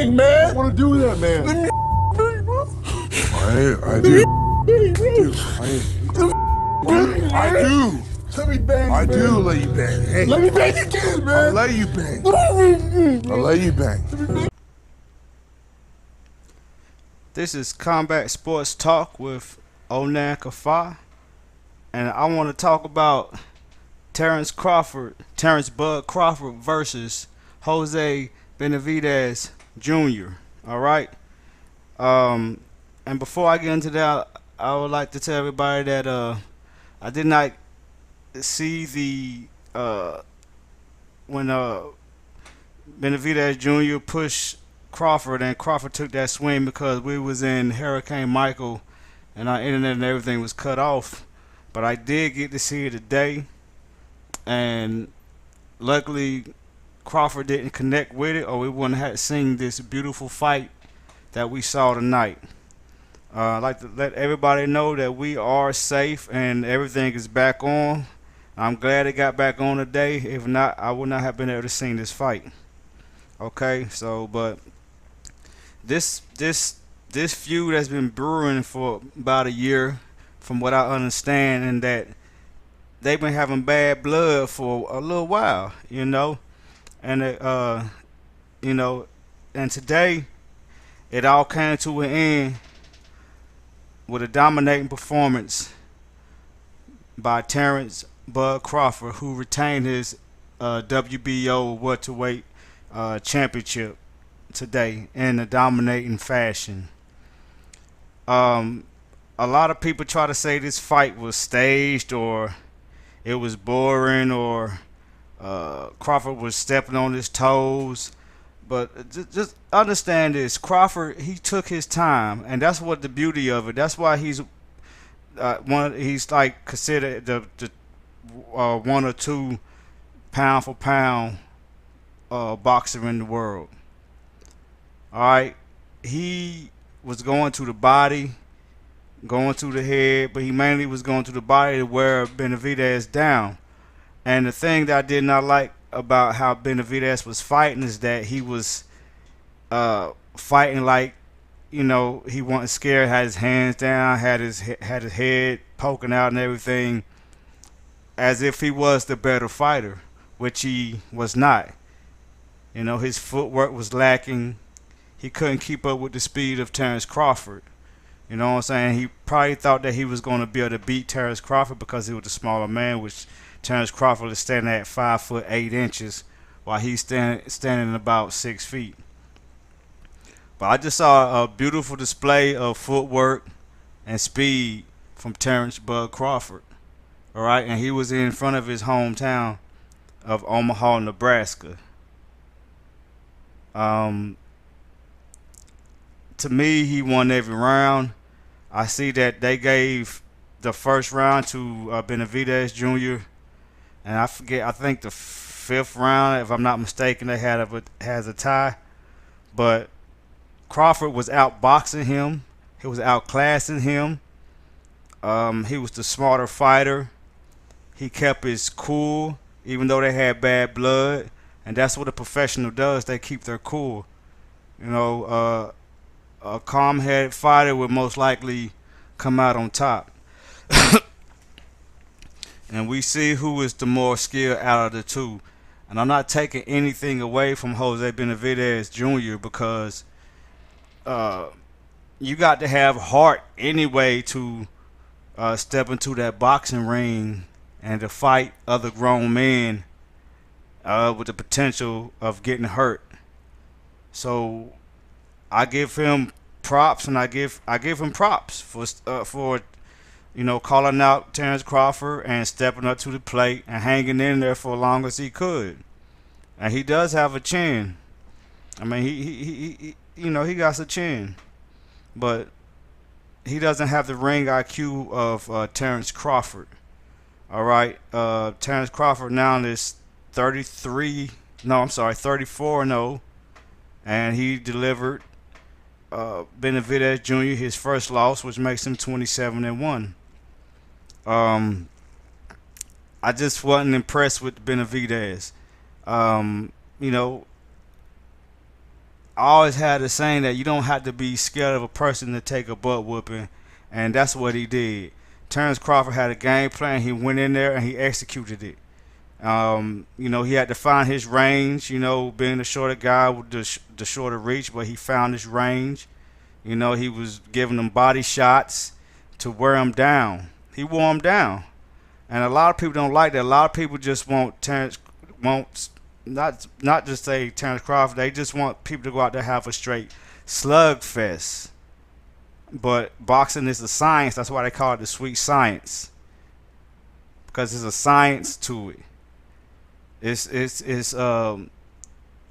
bang, man. I want to do that, man. I do. I do. Let me bang, I man. do let you bang. Hey, Let me bang again, man. I'll let you bang. I'll let you bang. This is Combat Sports Talk with Onan Kafa, and I want to talk about Terence Bud Crawford versus Jose Benavidez Jr. All right. And before I get into that, I would like to tell everybody that I did not see the when Benavidez Jr. pushed Crawford and Crawford took that swing because we was in Hurricane Michael and our internet and everything was cut off. But I did get to see it today, and luckily Crawford didn't connect with it, or we wouldn't have seen this beautiful fight that we saw tonight. I'd like to let everybody know that we are safe and everything is back on. I'm glad it got back on today. If not, I would not have been able to see this fight. Okay, so but this feud has been brewing for about a year, from what I understand, and that they've been having bad blood for a little while, and and today it all came to an end with a dominating performance by Terence Bud Crawford, who retained his WBO welterweight championship today in a dominating fashion. A lot of people try to say this fight was staged, or it was boring, or Crawford was stepping on his toes. But just understand this: Crawford, he took his time, and that's what the beauty of it. That's why he's he's like considered the one or two pound for pound boxer in the world. All right, he was going to the body, going to the head, but he mainly was going to the body to wear Benavidez down. And the thing that I did not like about how Benavidez was fighting is that he was fighting like, he wasn't scared, had his hands down, had his head poking out and everything, as if he was the better fighter, which he was not. His footwork was lacking. He couldn't keep up with the speed of Terence Crawford. You know what I'm saying? He probably thought that he was going to be able to beat Terence Crawford because he was a smaller man, which Terence Crawford is standing at 5'8" while he's standing about 6 feet. But I just saw a beautiful display of footwork and speed from Terence Bud Crawford. All right, and he was in front of his hometown of Omaha, Nebraska. To me, he won every round. I see that they gave the first round to Benavidez Jr. And I think the fifth round, if I'm not mistaken, they has a tie. But Crawford was outboxing him. He was outclassing him. He was the smarter fighter. He kept his cool, even though they had bad blood. And that's what a professional does. They keep their cool. A calm-headed fighter would most likely come out on top. And we see who is the more skilled out of the two. And I'm not taking anything away from Jose Benavidez Jr. because you got to have heart anyway to step into that boxing ring and to fight other grown men with the potential of getting hurt. So I give him props, and I give him props for calling out Terence Crawford and stepping up to the plate and hanging in there for as long as he could. And he does have a chin. I mean, he got a chin, but he doesn't have the ring IQ of Terence Crawford. All right, Terence Crawford now is 34-0, and he delivered Benavidez Jr. his first loss, which makes him 27-1. I just wasn't impressed with Benavidez. I always had the saying that you don't have to be scared of a person to take a butt whooping, and that's what he did. Terence Crawford had a game plan. He went in there and he executed it. He had to find his range. Being the shorter guy with the shorter reach, but he found his range. He was giving them body shots to wear him down. He wore him down, and a lot of people don't like that. A lot of people just want not just say Terence Crawford. They just want people to go out there and have a straight slugfest. But boxing is a science. That's why they call it the sweet science, because there's a science to it. It's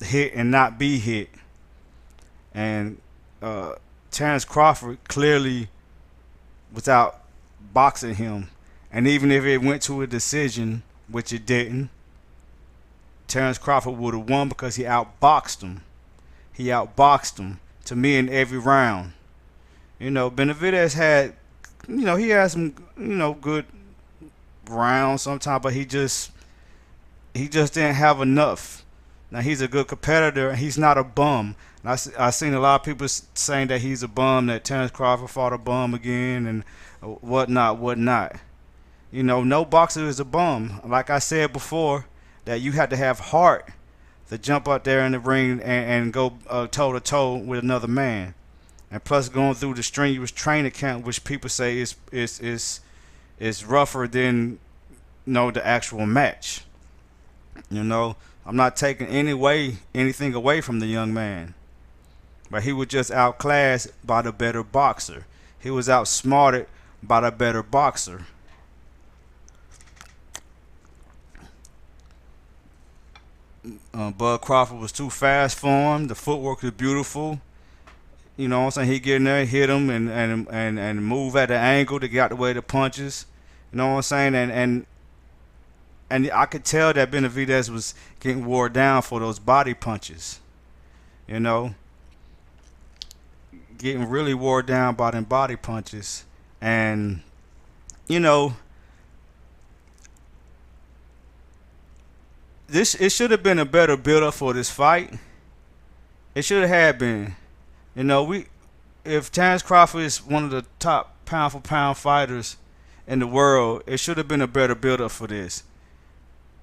hit and not be hit. And Terence Crawford clearly, without boxing him, and even if it went to a decision, which it didn't, Terence Crawford would have won because he outboxed him. He outboxed him to me in every round. Benavidez had, he had some, good rounds sometimes, but he just didn't have enough. Now, he's a good competitor, and he's not a bum. And I seen a lot of people saying that he's a bum, that Terence Crawford fought a bum again, and whatnot. No boxer is a bum. Like I said before, that you had to have heart to jump out there in the ring and go toe-to-toe with another man. And plus, going through the strenuous training camp, which people say is rougher than the actual match. I'm not taking anything away from the young man, but he was just outclassed by the better boxer. He was outsmarted by the better boxer. Bud Crawford was too fast for him. The footwork was beautiful. What I'm saying? He get in there, hit him, and move at the angle to get out the way of the punches. You know what I'm saying? And I could tell that Benavidez was getting wore down for those body punches. Getting really wore down by them body punches. And, it should have been a better build-up for this fight. It should have been. If Terence Crawford is one of the top pound-for-pound fighters in the world, it should have been a better build-up for this.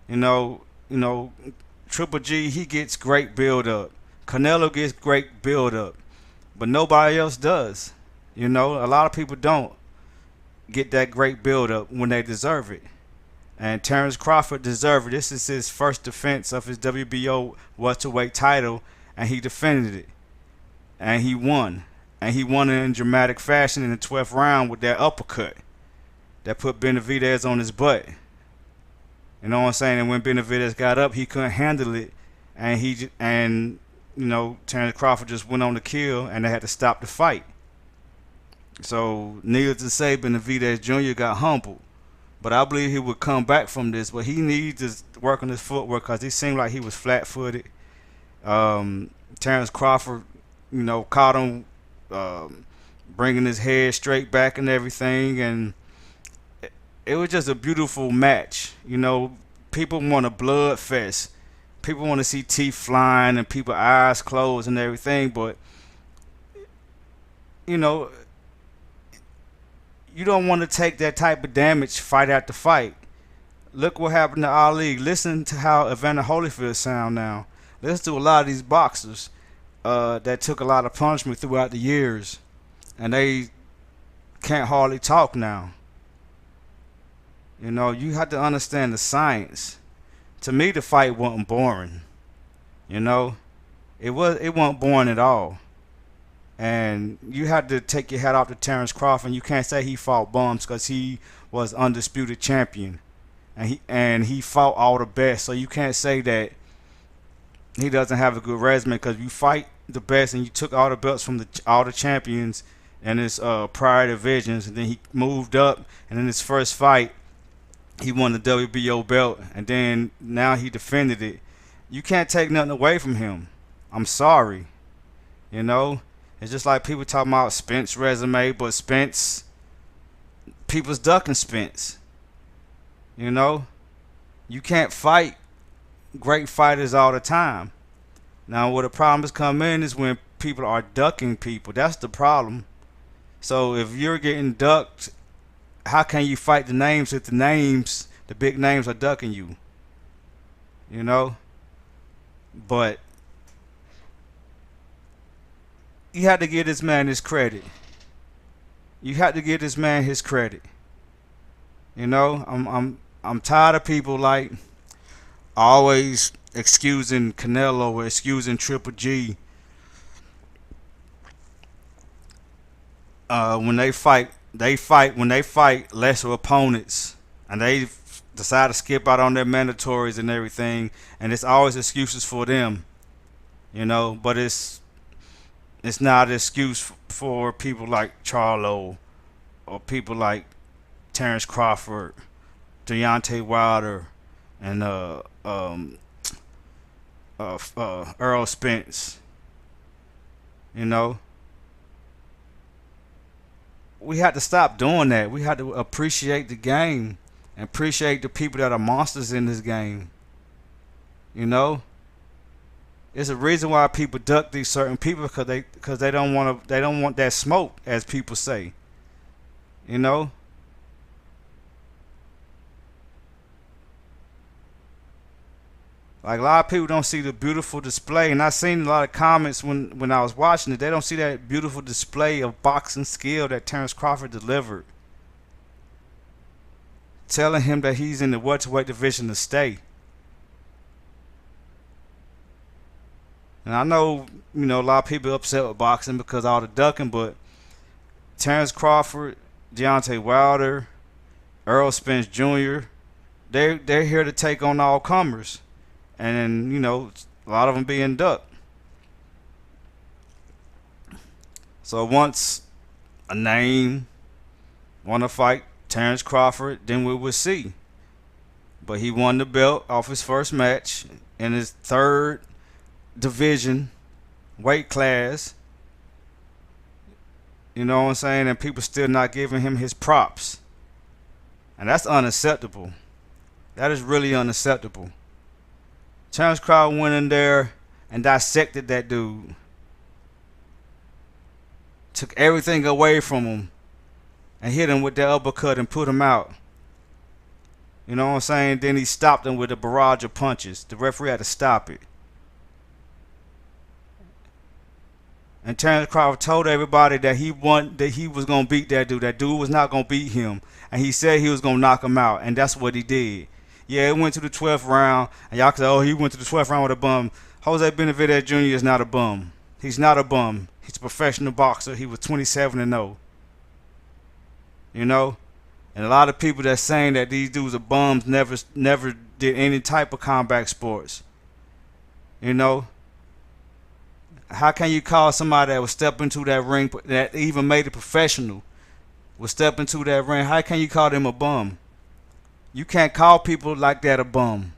Triple G, he gets great build-up. Canelo gets great build-up, but nobody else does. A lot of people don't get that great build-up when they deserve it. And Terence Crawford deserved it. This is his first defense of his WBO welterweight title, and he defended it. And he won. And he won it in dramatic fashion in the 12th round with that uppercut that put Benavidez on his butt. You know what I'm saying? And when Benavidez got up, he couldn't handle it, and Terence Crawford just went on to kill, and they had to stop the fight. So needless to say, Benavidez Jr. got humbled, but I believe he would come back from this. But he needs to work on his footwork because he seemed like he was flat-footed. Terence Crawford, caught him bringing his head straight back and everything, and it was just a beautiful match. People want a blood fest. People want to see teeth flying and people eyes closed and everything, but you don't want to take that type of damage fight after fight. Look what happened to Ali. Listen to how Evander Holyfield sound now. Listen to a lot of these boxers that took a lot of punishment throughout the years, and they can't hardly talk now. You have to understand the science. To me, the fight wasn't boring. It wasn't boring at all. And you had to take your hat off to Terence Crawford. You can't say he fought bums because he was undisputed champion, and he fought all the best. So you can't say that he doesn't have a good resume, because you fight the best and you took all the belts from all the champions in his prior divisions, and then he moved up, and in his first fight he won the WBO belt, and then now he defended it. You can't take nothing away from him. I'm sorry. It's just like people talking about Spence resume, but people's ducking Spence. You can't fight great fighters all the time. Now, where the problems come in is when people are ducking people. That's the problem. So if you're getting ducked, how can you fight the names if the big names are ducking you? You know? But you have to give this man his credit. You have to give this man his credit. You know, I'm tired of people like always excusing Canelo or excusing Triple G when they fight lesser opponents, and they decide to skip out on their mandatories and everything, and it's always excuses for them, you know. But it's not an excuse for people like Charlo or people like Terence Crawford, Deontay Wilder, and Earl Spence. You know, we had to stop doing that. We had to appreciate the game and appreciate the people that are monsters in this game. You know, there's a reason why people duck these certain people, because they don't want that smoke, as people say. You know. Like, a lot of people don't see the beautiful display, and I seen a lot of comments when I was watching it. They don't see that beautiful display of boxing skill that Terence Crawford delivered, telling him that he's in the welterweight division to stay. And I know, you know, a lot of people upset with boxing because of all the ducking, but Terence Crawford, Deontay Wilder, Earl Spence Jr., they're here to take on all comers. And, you know, a lot of them being ducked. So once a name want to fight Terence Crawford, then we will see. But he won the belt off his first match in his third division weight class. You know what I'm saying? And people still not giving him his props. And that's unacceptable. That is really unacceptable. Terence Crawford went in there and dissected that dude. Took everything away from him and hit him with that uppercut and put him out. You know what I'm saying? Then he stopped him with a barrage of punches. The referee had to stop it. And Terence Crawford told everybody that he was going to beat that dude. That dude was not going to beat him. And he said he was going to knock him out. And that's what he did. Yeah, it went to the 12th round, and y'all can say, oh, he went to the 12th round with a bum. Jose Benavidez Jr. is not a bum. He's not a bum. He's a professional boxer. He was 27-0. You know? And a lot of people that's saying that these dudes are bums never did any type of combat sports. You know? How can you call somebody that would step into that ring, that even made it professional, would step into that ring, how can you call them a bum? You can't call people like that a bum.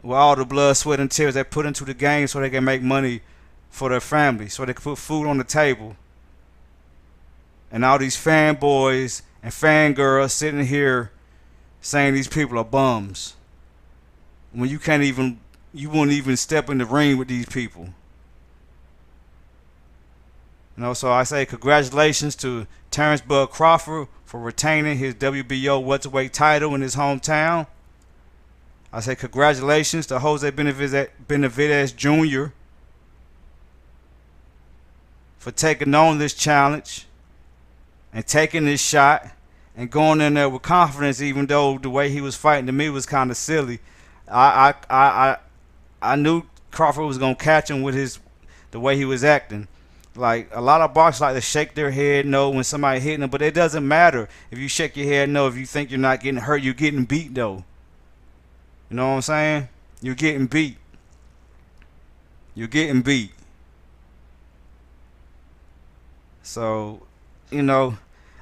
With all the blood, sweat, and tears they put into the game so they can make money for their family, so they can put food on the table. And all these fanboys and fangirls sitting here saying these people are bums, when you won't even step in the ring with these people. You know, so I say congratulations to Terence Bud Crawford for retaining his WBO welterweight title in his hometown. I say congratulations to Jose Benavidez Jr. for taking on this challenge and taking this shot and going in there with confidence, even though the way he was fighting to me was kind of silly. I knew Crawford was gonna catch him with the way he was acting. Like, a lot of boxers like to shake their head no when somebody hitting them, but it doesn't matter if you shake your head no if you think you're not getting hurt. You're getting beat though. You know what I'm saying? You're getting beat. You're getting beat. So, you know,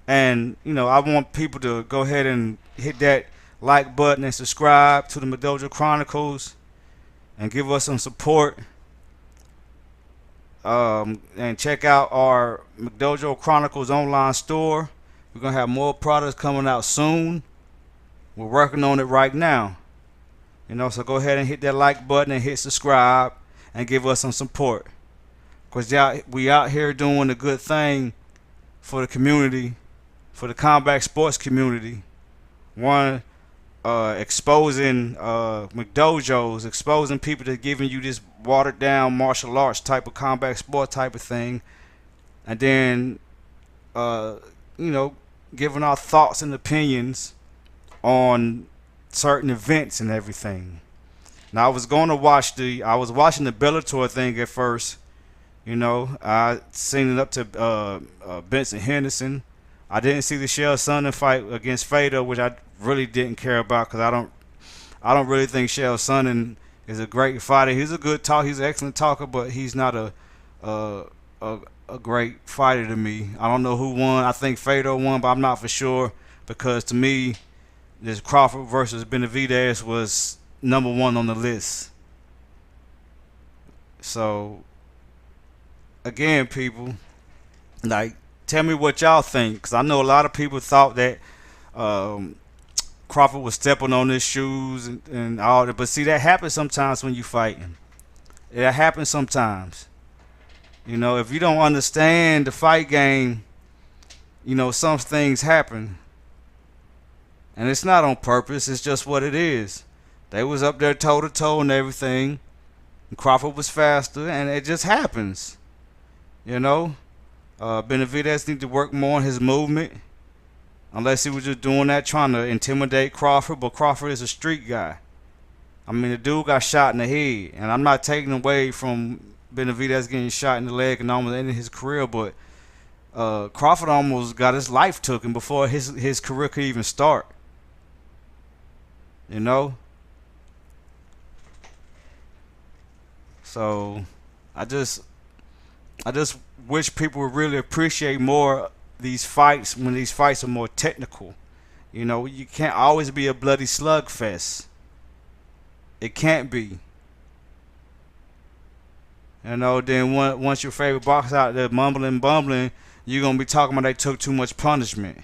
and you know, I want people to go ahead and hit that like button and subscribe to the McDojo Chronicles and give us some support. And check out our McDojo Chronicles online store. We're going to have more products coming out soon. We're working on it right now. You know, so go ahead and hit that like button and hit subscribe. and give us some support. Because we out here doing a good thing for the community, for the combat sports community. One, exposing McDojos, exposing people that giving you this watered down martial arts type of combat sport type of thing. And then, giving our thoughts and opinions on certain events and everything. Now I was watching the Bellator thing at first. I seen it up to Benson Henderson. I didn't see the Chael Sonnen fight against Fedor, which I really didn't care about because I don't really think Chael Sonnen is a great fighter. He's a good talker. He's an excellent talker, but he's not a great fighter to me. I don't know who won. I think Fedor won, but I'm not for sure because to me, this Crawford versus Benavidez was number one on the list. So, again, people, tell me what y'all think, because I know a lot of people thought that Crawford was stepping on his shoes and all that. But see, that happens sometimes when you fighting. It happens sometimes. If you don't understand the fight game, some things happen. And it's not on purpose. It's just what it is. They was up there toe-to-toe and everything. And Crawford was faster, and it just happens. Benavidez need to work more on his movement. Unless he was just doing that trying to intimidate Crawford. But Crawford is a street guy. I mean, the dude got shot in the head. And I'm not taking away from Benavidez getting shot in the leg and almost ending his career. But Crawford almost got his life taken before his career could even start. So I just wish people would really appreciate more these fights when these fights are more technical. You can't always be a bloody slugfest. It can't be. Then once your favorite boxer out there mumbling, bumbling, you're going to be talking about they took too much punishment.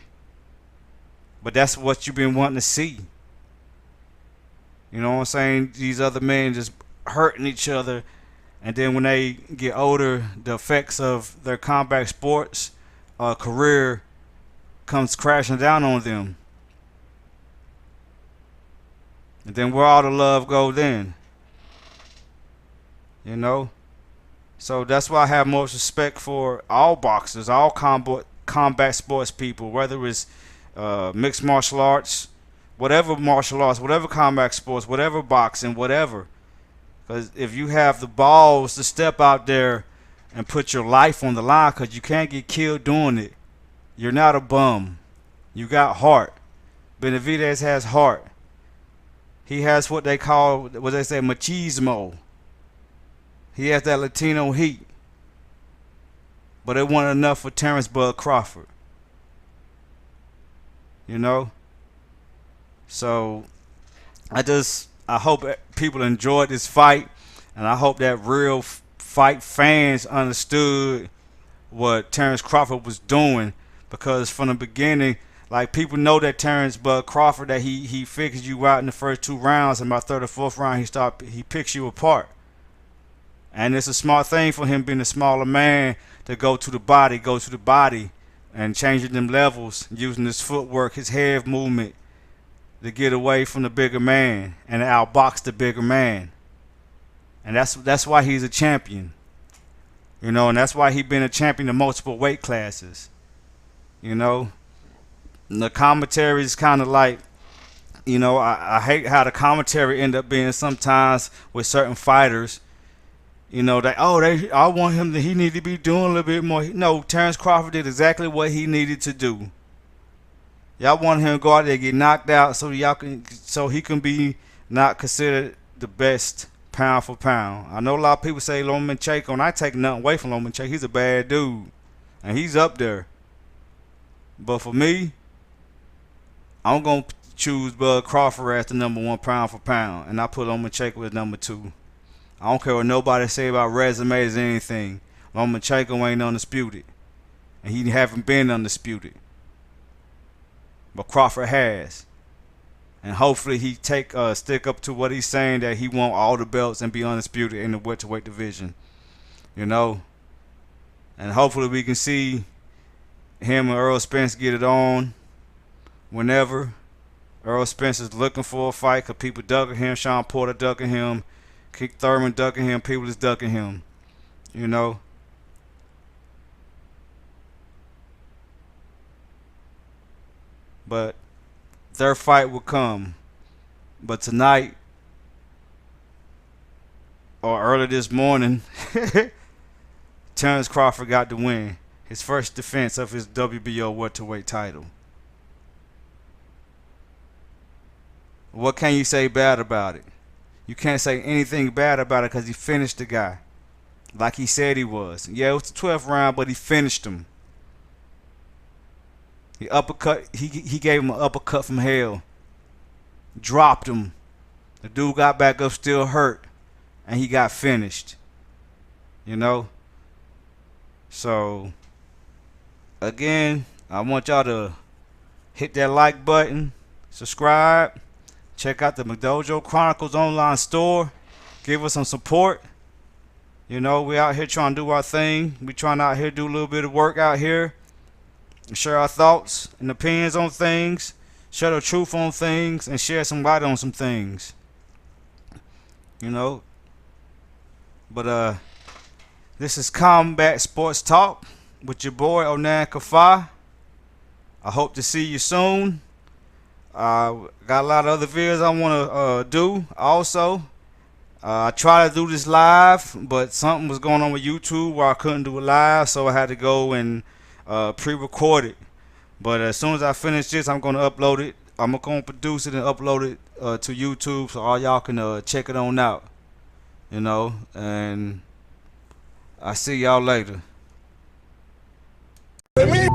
But that's what you've been wanting to see. You know what I'm saying? These other men just hurting each other. And then when they get older, the effects of their combat sports career comes crashing down on them. And then where all the love go then? So that's why I have most respect for all boxers, all combat sports people, whether it's mixed martial arts, whatever combat sports, whatever boxing, whatever. Because if you have the balls to step out there and put your life on the line, because you can't get killed doing it, you're not a bum. You got heart. Benavidez has heart. He has what they say, machismo. He has that Latino heat. But it wasn't enough for Terence Bud Crawford. So I hope people enjoyed this fight, and I hope that real fight fans understood what Terence Crawford was doing, because from the beginning, people know that Terence Bud Crawford, that he figures you out in the first 2 rounds, and by third or fourth round he picks you apart. And it's a smart thing for him, being a smaller man, to go to the body and changing them levels, using his footwork, his head movement, to get away from the bigger man and outbox the bigger man. And that's why he's a champion. And that's why he's been a champion in multiple weight classes. And the commentary is kind of I hate how the commentary end up being sometimes with certain fighters. I want him he need to be doing a little bit more. No, Terence Crawford did exactly what he needed to do. Y'all want him to go out there and get knocked out so he can be not considered the best pound for pound. I know a lot of people say Lomachenko, and I take nothing away from Lomachenko. He's a bad dude, and he's up there. But for me, I'm going to choose Bud Crawford as the number 1 pound for pound, and I put Lomachenko as number 2. I don't care what nobody say about resumes or anything. Lomachenko ain't undisputed, and he haven't been undisputed. But Crawford has. and hopefully he stick up to what he's saying, that he want all the belts and be undisputed in the welterweight division. You know, and hopefully we can see him and Earl Spence get it on whenever. Earl Spence is looking for a fight because people ducking him. Sean Porter ducking him. Keith Thurman ducking him. People is ducking him. You know. But their fight will come. But tonight, or early this morning, Terence Crawford got the win. His first defense of his WBO welterweight title. What can you say bad about it? You can't say anything bad about it because he finished the guy like he said he was. Yeah, it was the 12th round, but he finished him. He uppercut. He gave him an uppercut from hell. Dropped him. The dude got back up still hurt, and he got finished. You know? So, again, I want y'all to hit that like button, subscribe, check out the McDojo Chronicles online store, give us some support. You know, we out here trying to do our thing. We trying out here to do a little bit of work out here, and share our thoughts and opinions on things, share the truth on things, and share some light on some things. You know, but this is Combat Sports Talk with your boy Onan Kafai. I hope to see you soon. Got a lot of other videos I want to do also. I tried to do this live, but something was going on with YouTube where I couldn't do it live, so I had to go and pre-record it. But as soon as I finish this, I'm going to upload it. I'm going to produce it and upload it to YouTube so all y'all can check it on out. You know, and I see y'all later. Let me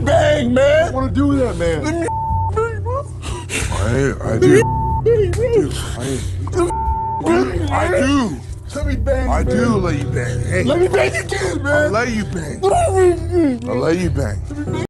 bang, man. I want to do that, man. Let me bang, bro. I do. Let me bang, I man. do let you bang. Hey, Let me bang you too, man. I let you bang. I let you bang.